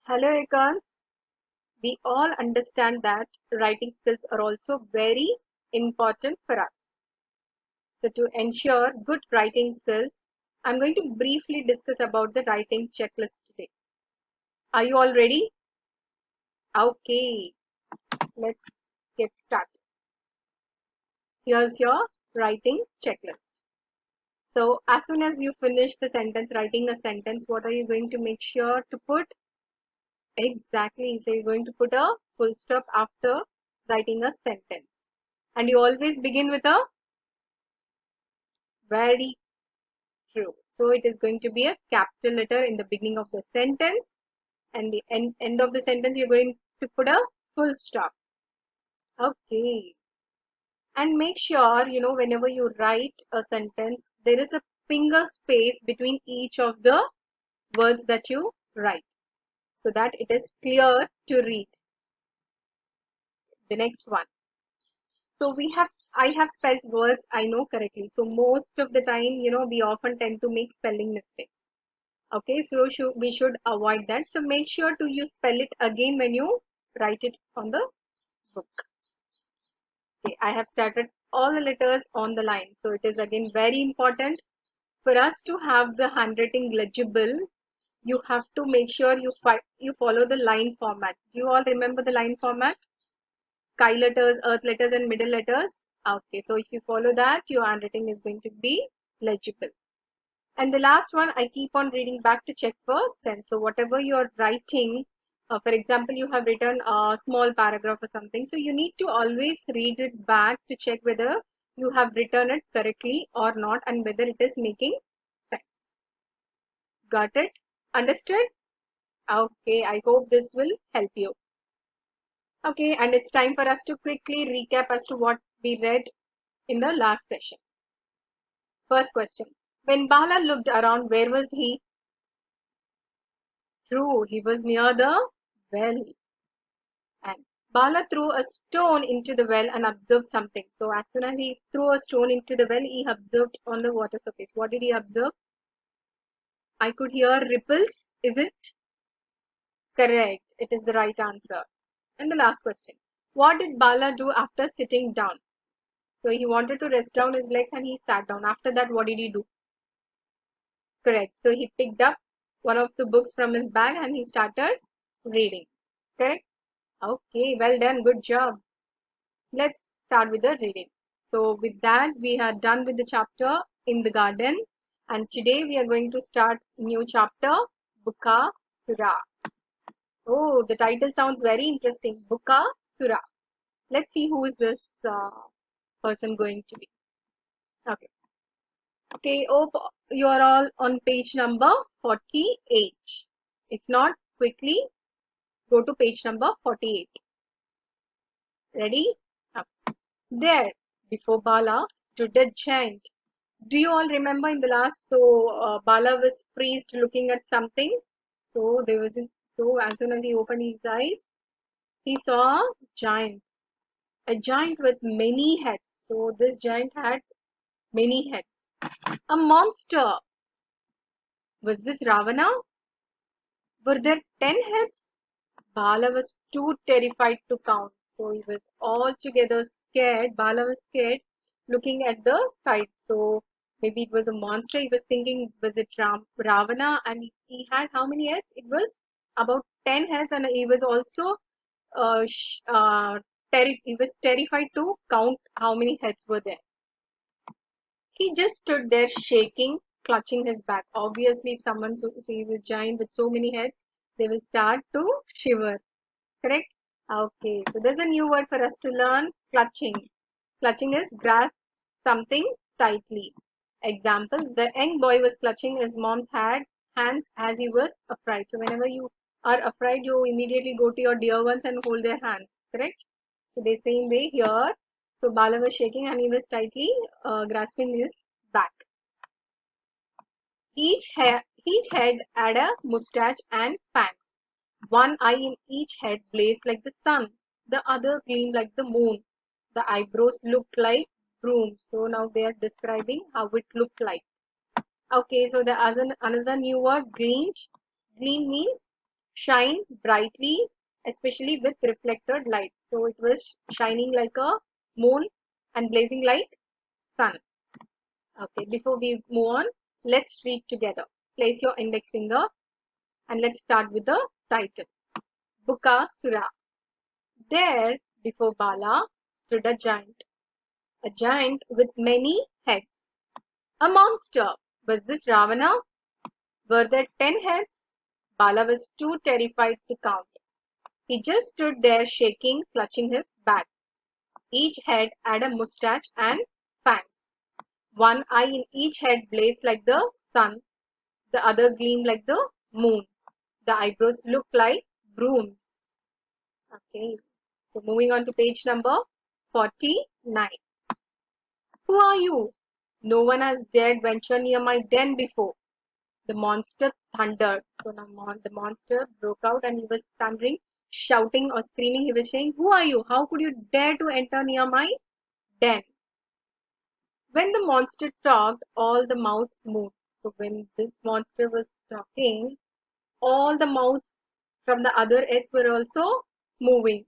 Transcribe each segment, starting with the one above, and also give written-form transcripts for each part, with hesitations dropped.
Hello, Econs. We all understand that writing skills are also very important for us. So, to ensure good writing skills, I'm going to briefly discuss about the writing checklist today. Are you all ready? Okay, let's get started. Here's your writing checklist. So, as soon as you finish the sentence, writing a sentence, what are you going to make sure to put? Exactly. So, you're going to put a full stop after writing a sentence. And you always begin with a very true. So it is going to be a capital letter in the beginning of the sentence, and the end of the sentence you're going to put a full stop. Okay. And make sure, whenever you write a sentence, there is a finger space between each of the words that you write so that it is clear to read. The next one. So I have spelled words I know correctly. So most of the time, we often tend to make spelling mistakes. Okay, so we should avoid that. So make sure to you spell it again when you write it on the book. Okay, I have started all the letters on the line. So it is again very important for us to have the handwriting legible. You have to make sure you follow the line format. Do you all remember the line format? Sky letters, earth letters, and middle letters. Okay, so if you follow that, your handwriting is going to be legible. And the last one, I keep on reading back to check for sense. So whatever you're writing, for example, you have written a small paragraph or something. So you need to always read it back to check whether you have written it correctly or not and whether it is making sense. Got it? Understood? Okay, I hope this will help you. Okay, and it's time for us to quickly recap as to what we read in the last session. First question. When Bala looked around, where was he? True, he was near the well. And Bala threw a stone into the well and observed something. So as soon as he threw a stone into the well, he observed on the water surface. What did he observe? I could hear ripples. Is it correct? It is the right answer. And the last question. What did Bala do after sitting down? So he wanted to rest down his legs and he sat down. After that, what did he do? Correct. So he picked up one of the books from his bag and he started reading. Correct? Okay, well done. Good job. Let's start with the reading. So with that, we are done with the chapter in the garden. And today we are going to start new chapter, Buka Sura. Oh, the title sounds very interesting. Buka Sura. Let's see who is this person going to be. Okay. Okay, hope you are all on page number 48. If not, quickly go to page number 48. Ready? Okay. There, before Bala, stood a giant. Do you all remember in the last? So Bala was freezed looking at something. So there was so as soon as he opened his eyes, he saw a giant with many heads. So this giant had many heads. A monster. Was this Ravana? Were there 10 heads? Bala was too terrified to count. So he was altogether scared. Bala was scared looking at the sight. So maybe it was a monster. He was thinking, was it Ravana? And he had how many heads? It was about 10 heads, and he was also uh, sh- uh, he was terrified to count how many heads were there. He just stood there shaking, clutching his back. Obviously, if someone sees a giant with so many heads, they will start to shiver. Correct? Okay, so there's a new word for us to learn, clutching. Clutching is grasp something tightly. Example, the young boy was clutching his mom's hands as he was afraid. So whenever you are afraid, you immediately go to your dear ones and hold their hands. Correct? So the same way here. So Bala was shaking and he was tightly grasping his back. Each head had a mustache and fangs. One eye in each head blazed like the sun. The other gleamed like the moon. The eyebrows looked like brooms. So now they are describing how it looked like. Okay, so the other another new word, gleamed. Gleam means shine brightly, especially with reflected light. So it was shining like a moon and blazing like sun. Okay, before we move on, let's read together. Place your index finger and let's start with the title. Bukasura. There, before Bala, stood a giant with many heads. A monster. Was this Ravana? Were there 10 heads? Bala was too terrified to count. He just stood there shaking, clutching his bag. Each head had a moustache and fangs. One eye in each head blazed like the sun, the other gleamed like the moon. The eyebrows looked like brooms. Okay, so moving on to page number 49. Who are you? No one has dared venture near my den before. The monster thundered. So now the monster broke out and he was thundering, shouting or screaming. He was saying, who are you? How could you dare to enter near my den? When the monster talked, all the mouths moved. So when this monster was talking, all the mouths from the other heads were also moving.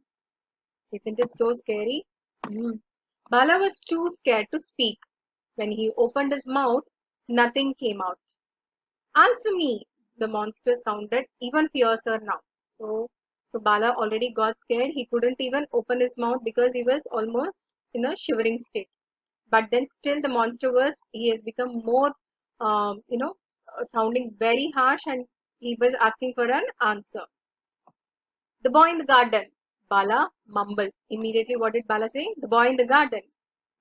Isn't it so scary? Mm. Bala was too scared to speak. When he opened his mouth, nothing came out. Answer me! The monster sounded even fiercer now. So Bala already got scared. He couldn't even open his mouth because he was almost in a shivering state. But then still he has become more, sounding very harsh, and he was asking for an answer. The boy in the garden. Bala mumbled. Immediately, what did Bala say? The boy in the garden.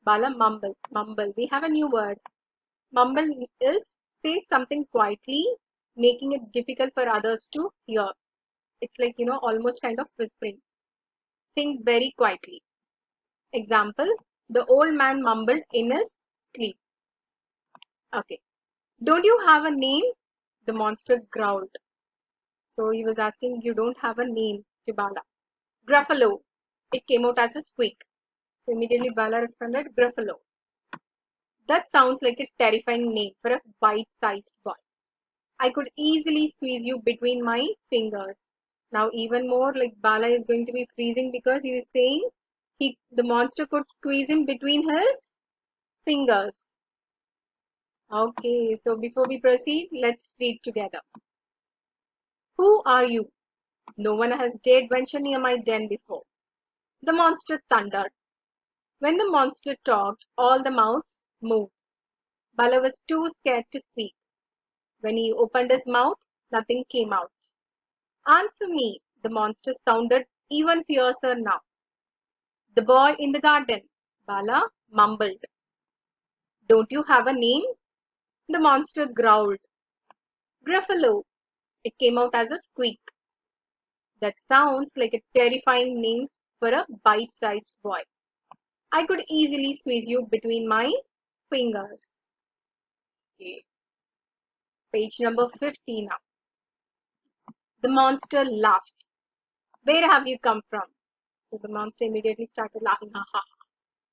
Bala mumbled. Mumble. We have a new word. Mumble is say something quietly, making it difficult for others to hear. It's like, almost kind of whispering. Sing very quietly. Example, the old man mumbled in his sleep. Okay. Don't you have a name? The monster growled. So he was asking, you don't have a name to Bala. Gruffalo. It came out as a squeak. So immediately Bala responded, Gruffalo. That sounds like a terrifying name for a bite-sized boy. I could easily squeeze you between my fingers. Now even more like Bala is going to be freezing because he was saying the monster could squeeze him between his fingers. Okay, so before we proceed, let's read together. Who are you? No one has dared venture near my den before. The monster thundered. When the monster talked, all the mouths moved. Bala was too scared to speak. When he opened his mouth, nothing came out. Answer me, the monster sounded even fiercer now. The boy in the garden, Bala mumbled. Don't you have a name? The monster growled. Gruffalo. It came out as a squeak. That sounds like a terrifying name for a bite-sized boy. I could easily squeeze you between my fingers. Okay. Page number 50 now. The monster laughed. Where have you come from? So the monster immediately started laughing. Ha ha.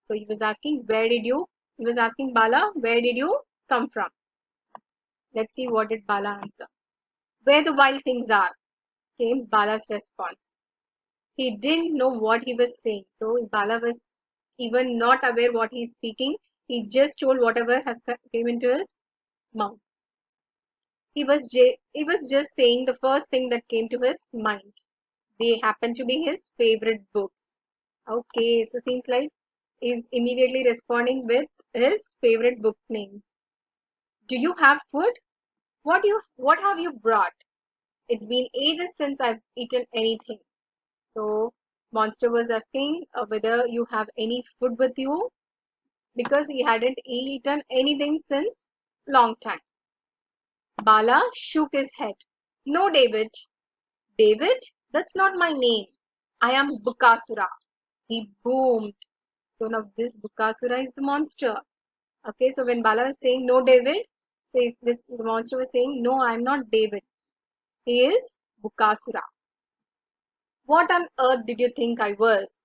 So he was asking, he was asking Bala, where did you come from? Let's see what did Bala answer. Where the wild things are, came Bala's response. He didn't know what he was saying. So Bala was even not aware what he's speaking. He just told whatever has came into his mouth. He was just saying the first thing that came to his mind. They happen to be his favorite books. Okay, so seems like he's immediately responding with his favorite book names. Do you have food? What have you brought? It's been ages since I've eaten anything. So Monster was asking whether you have any food with you because he hadn't eaten anything since long time. Bala shook his head. No, David. David? That's not my name. I am Bukasura. He boomed. So now this Bukasura is the monster. Okay, so when Bala was saying no, David, the monster was saying no, I'm not David. He is Bukasura. What on earth did you think I was?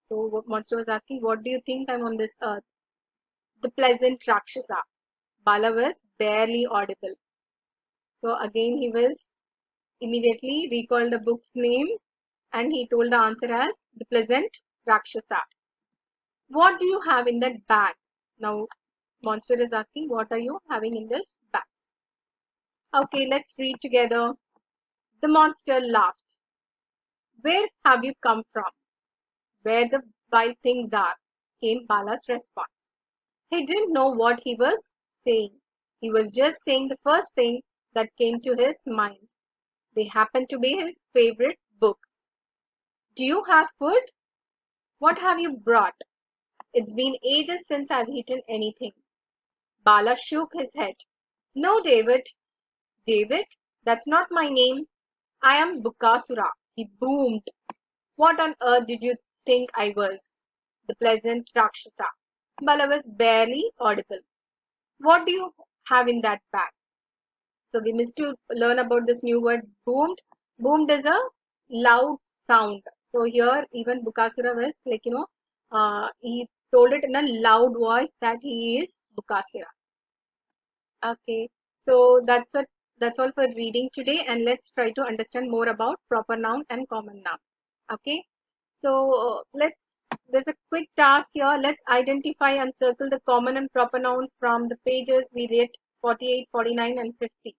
So what monster was asking, what do you think I'm on this earth? The pleasant Rakshasa. Bala was barely audible. So again he was immediately recalled the book's name and he told the answer as The Pleasant Rakshasa. What do you have in that bag? Now, Monster is asking, what are you having in this bag? Okay, let's read together. The monster laughed. Where have you come from? Where the wild things are, came Bala's response. He didn't know what he was saying. He was just saying the first thing that came to his mind. They happened to be his favorite books. Do you have food? What have you brought? It's been ages since I've eaten anything. Bala shook his head. No, David. David? That's not my name. I am Bukasura. He boomed. What on earth did you think I was? The pleasant Rakshasa. Bala was barely audible. What do you have in that bag? So we missed to learn about this new word boomed. Boomed is a loud sound. So here even Bukasura was like, he told it in a loud voice that he is Bukasura. Okay, so that's all for reading today, and let's try to understand more about proper noun and common noun. Okay, so there's a quick task here. Let's identify and circle the common and proper nouns from the pages we read 48, 49 and 50.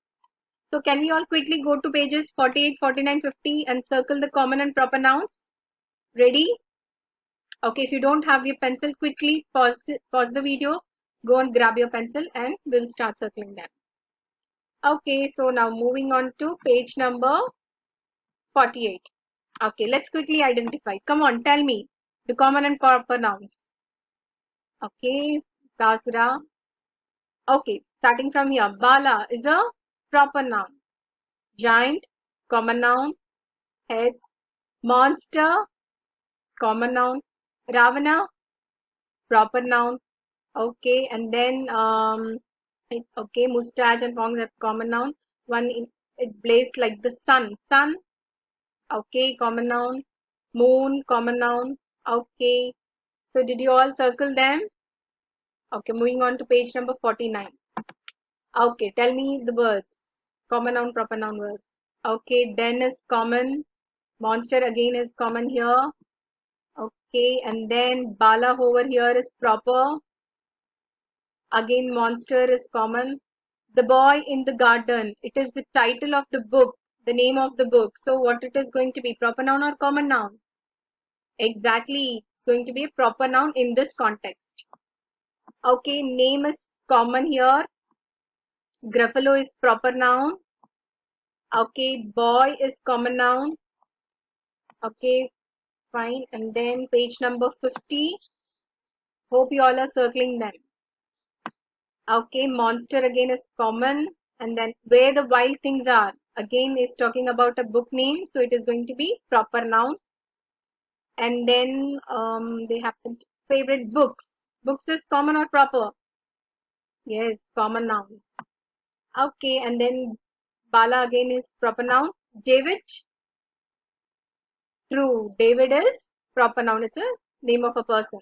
So can we all quickly go to pages 48, 49, 50 and circle the common and proper nouns? Ready? Okay, if you don't have your pencil, quickly pause the video, go and grab your pencil and we'll start circling them. Okay, so now moving on to page number 48. Okay, let's quickly identify. Come on, tell me the common and proper nouns. Okay, Kasra. Okay, starting from here. Bala is a proper noun. Giant, common noun. Heads, monster, common noun. Ravana, proper noun. Okay, and then okay, mustache and pongs are common noun. It blazed like the sun. Sun, okay, common noun. Moon, common noun. Okay, so did you all circle them? Okay, moving on to page number 49. Okay, tell me the words. Common noun, proper noun words. Okay, den is common. Monster again is common here. Okay, and then Bala over here is proper. Again, monster is common. The boy in the garden. It is the title of the book, the name of the book. So what it is going to be, proper noun or common noun? Exactly, it's going to be a proper noun in this context. Okay, name is common here. Gruffalo is proper noun. Okay, boy is common noun. Okay, fine. And then page number 50. Hope you all are circling them. Okay, monster again is common. And then where the wild things are. Again is talking about a book name. So it is going to be proper noun. And then they happen to favorite books. Books is common or proper? Yes, common nouns. Okay, and then Bala again is proper noun. David, true. David is proper noun. It's a name of a person.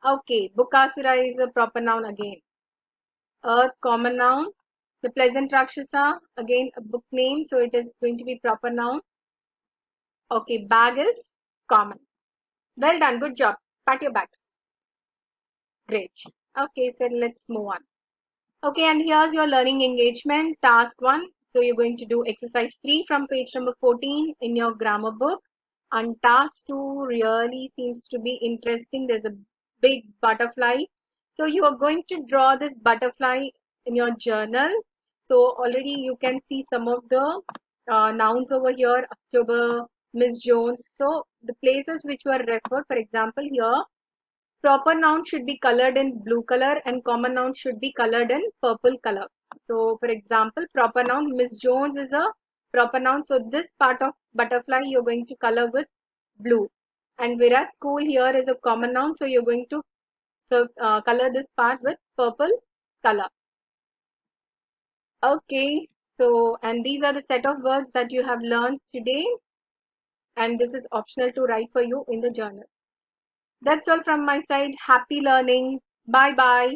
Okay, Bukasura is a proper noun again. Earth, common noun. The Pleasant Rakshasa, again a book name. So it is going to be proper noun. Okay, bag is common. Well done. Good job. Pat your backs. Great. Okay, so let's move on. Okay, and here's your learning engagement, task 1. So you're going to do exercise 3 from page number 14 in your grammar book. And task 2 really seems to be interesting. There's a big butterfly. So you are going to draw this butterfly in your journal. So already you can see some of the nouns over here, October, Miss Jones. So the places which were referred, for example, here, proper noun should be colored in blue color and common noun should be colored in purple color. So for example, proper noun, Miss Jones is a proper noun. So this part of butterfly you're going to color with blue. And whereas school here is a common noun. So you're going to color this part with purple color. Okay. So, and these are the set of words that you have learned today. And this is optional to write for you in the journal. That's all from my side. Happy learning. Bye bye.